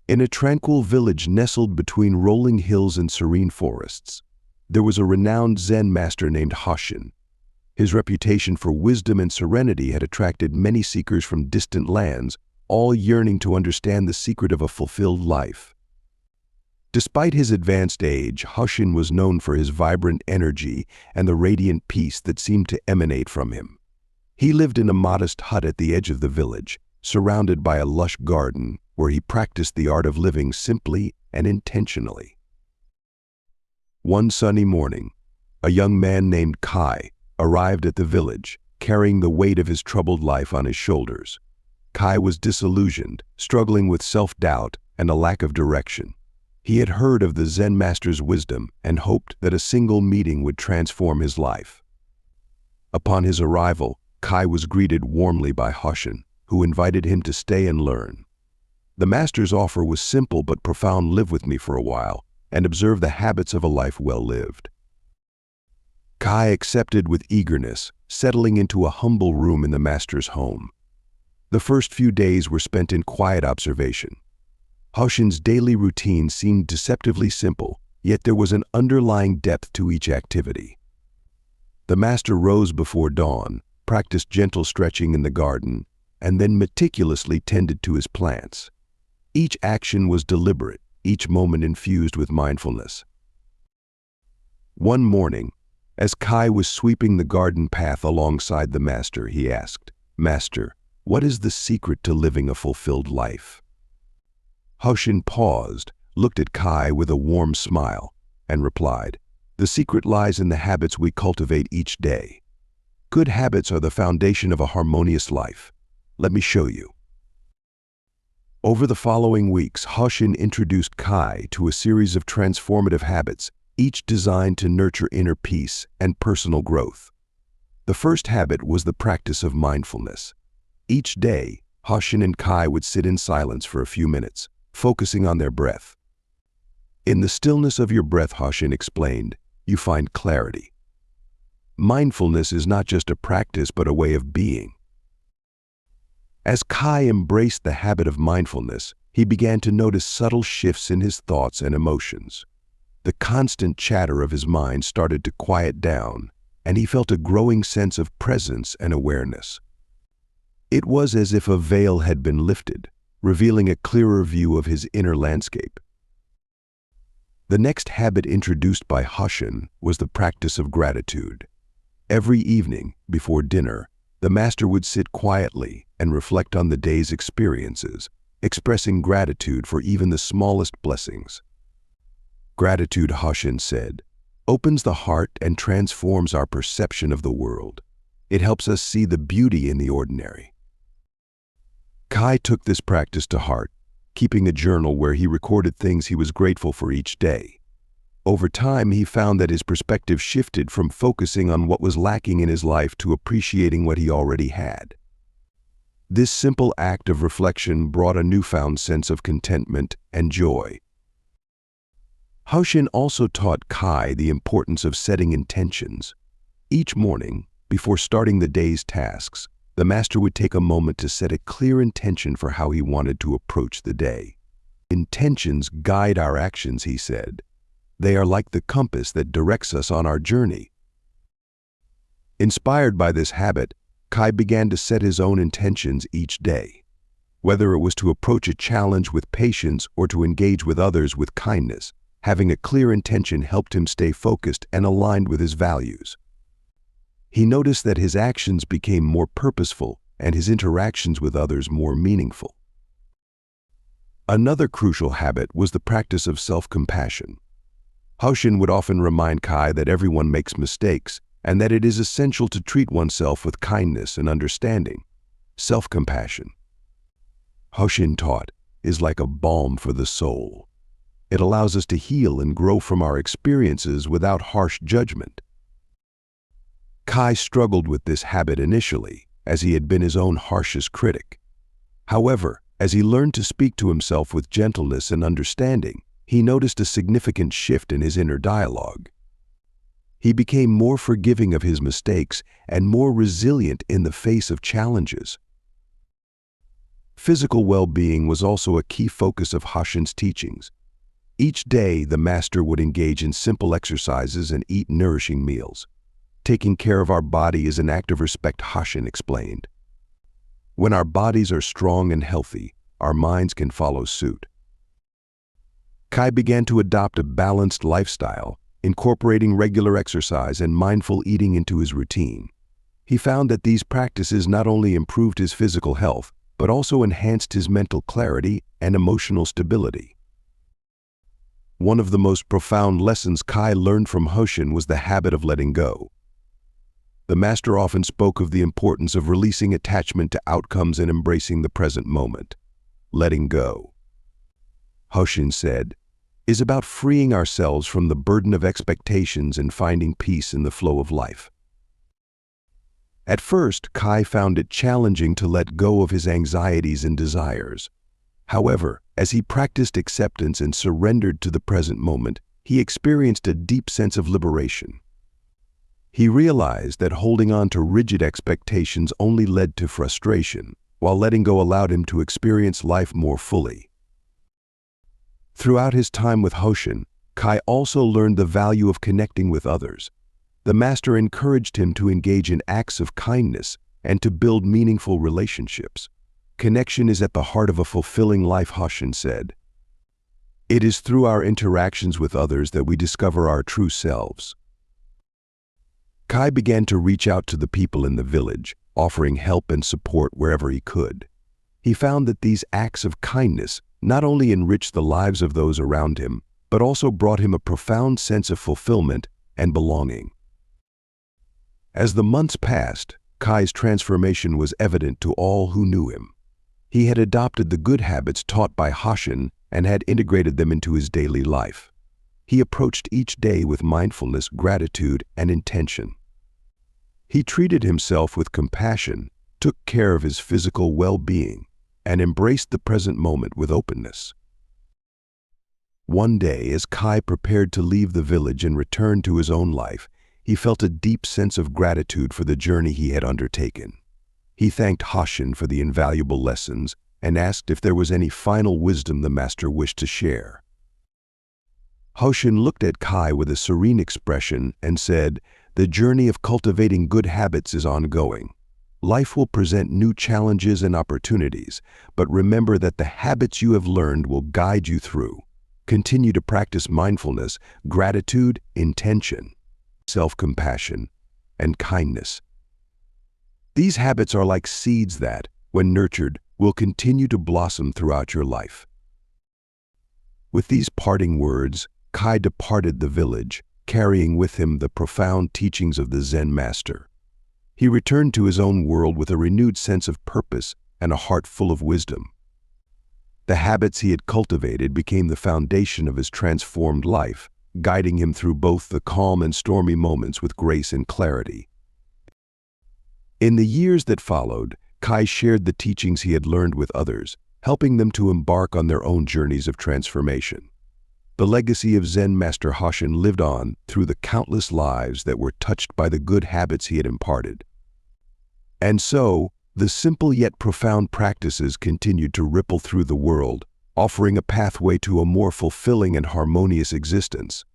In a tranquil village nestled between rolling hills and serene forests, there was a renowned Zen master named Hoshin. His reputation for wisdom and serenity had attracted many seekers from distant lands, all yearning to understand the secret of a fulfilled life. Despite his advanced age, Hoshin was known for his vibrant energy and the radiant peace that seemed to emanate from him. He lived in a modest hut at the edge of the village, surrounded by a lush garden where he practiced the art of living simply and intentionally. One sunny morning, a young man named Kai arrived at the village, carrying the weight of his troubled life on his shoulders. Kai was disillusioned, struggling with self-doubt and a lack of direction. He had heard of the Zen master's wisdom and hoped that a single meeting would transform his life. Upon his arrival, Kai was greeted warmly by Hoshin, who invited him to stay and learn. The master's offer was simple but profound: live with me for a while and observe the habits of a life well lived. Kai accepted with eagerness, settling into a humble room in the master's home. The first few days were spent in quiet observation. Hoshin's daily routine seemed deceptively simple, yet there was an underlying depth to each activity. The master rose before dawn, practiced gentle stretching in the garden, and then meticulously tended to his plants. Each action was deliberate, each moment infused with mindfulness. One morning, as Kai was sweeping the garden path alongside the master, he asked, "Master, what is the secret to living a fulfilled life?" Hoshin paused, looked at Kai with a warm smile, and replied, "The secret lies in the habits we cultivate each day. Good habits are the foundation of a harmonious life. Let me show you." Over the following weeks, Hoshin introduced Kai to a series of transformative habits, each designed to nurture inner peace and personal growth. The first habit was the practice of mindfulness. Each day, Hoshin and Kai would sit in silence for a few minutes, focusing on their breath. "In the stillness of your breath," Hoshin explained, "you find clarity." Mindfulness is not just a practice but a way of being. As Kai embraced the habit of mindfulness, he began to notice subtle shifts in his thoughts and emotions. The constant chatter of his mind started to quiet down, and he felt a growing sense of presence and awareness. It was as if a veil had been lifted, revealing a clearer view of his inner landscape. The next habit introduced by Hoshin was the practice of gratitude. Every evening, before dinner, the master would sit quietly and reflect on the day's experiences, expressing gratitude for even the smallest blessings. Gratitude, Hoshin said, opens the heart and transforms our perception of the world. It helps us see the beauty in the ordinary. Kai took this practice to heart, keeping a journal where he recorded things he was grateful for each day. Over time, he found that his perspective shifted from focusing on what was lacking in his life to appreciating what he already had. This simple act of reflection brought a newfound sense of contentment and joy. Hoshin also taught Kai the importance of setting intentions. Each morning, before starting the day's tasks, the master would take a moment to set a clear intention for how he wanted to approach the day. Intentions guide our actions, he said. They are like the compass that directs us on our journey. Inspired by this habit, Kai began to set his own intentions each day. Whether it was to approach a challenge with patience or to engage with others with kindness, having a clear intention helped him stay focused and aligned with his values. He noticed that his actions became more purposeful and his interactions with others more meaningful. Another crucial habit was the practice of self-compassion. Hoshin would often remind Kai that everyone makes mistakes and that it is essential to treat oneself with kindness and understanding. Self-compassion, Hoshin taught, is like a balm for the soul. It allows us to heal and grow from our experiences without harsh judgment. Kai struggled with this habit initially, as he had been his own harshest critic. However, as he learned to speak to himself with gentleness and understanding, he noticed a significant shift in his inner dialogue. He became more forgiving of his mistakes and more resilient in the face of challenges. Physical well-being was also a key focus of Hoshin's teachings. Each day, the master would engage in simple exercises and eat nourishing meals. Taking care of our body is an act of respect, Hoshin explained. When our bodies are strong and healthy, our minds can follow suit. Kai began to adopt a balanced lifestyle, incorporating regular exercise and mindful eating into his routine. He found that these practices not only improved his physical health, but also enhanced his mental clarity and emotional stability. One of the most profound lessons Kai learned from Hoshin was the habit of letting go. The master often spoke of the importance of releasing attachment to outcomes and embracing the present moment. Letting go, Hoshin said, is about freeing ourselves from the burden of expectations and finding peace in the flow of life. At first, Kai found it challenging to let go of his anxieties and desires. However, as he practiced acceptance and surrendered to the present moment, he experienced a deep sense of liberation. He realized that holding on to rigid expectations only led to frustration, while letting go allowed him to experience life more fully. Throughout his time with Hoshin, Kai also learned the value of connecting with others. The master encouraged him to engage in acts of kindness and to build meaningful relationships. Connection is at the heart of a fulfilling life, Hoshin said. It is through our interactions with others that we discover our true selves. Kai began to reach out to the people in the village, offering help and support wherever he could. He found that these acts of kindness not only enriched the lives of those around him, but also brought him a profound sense of fulfillment and belonging. As the months passed, Kai's transformation was evident to all who knew him. He had adopted the good habits taught by Hoshin and had integrated them into his daily life. He approached each day with mindfulness, gratitude, and intention. He treated himself with compassion, took care of his physical well-being, and embraced the present moment with openness. One day, as Kai prepared to leave the village and return to his own life, he felt a deep sense of gratitude for the journey he had undertaken. He thanked Hoshin for the invaluable lessons and asked if there was any final wisdom the master wished to share. Hoshin looked at Kai with a serene expression and said, "The journey of cultivating good habits is ongoing. Life will present new challenges and opportunities, but remember that the habits you have learned will guide you through. Continue to practice mindfulness, gratitude, intention, self-compassion, and kindness. These habits are like seeds that, when nurtured, will continue to blossom throughout your life." With these parting words, Kai departed the village, carrying with him the profound teachings of the Zen master. He returned to his own world with a renewed sense of purpose and a heart full of wisdom. The habits he had cultivated became the foundation of his transformed life, guiding him through both the calm and stormy moments with grace and clarity. In the years that followed, Kai shared the teachings he had learned with others, helping them to embark on their own journeys of transformation. The legacy of Zen Master Hoshin lived on through the countless lives that were touched by the good habits he had imparted. And so, the simple yet profound practices continued to ripple through the world, offering a pathway to a more fulfilling and harmonious existence.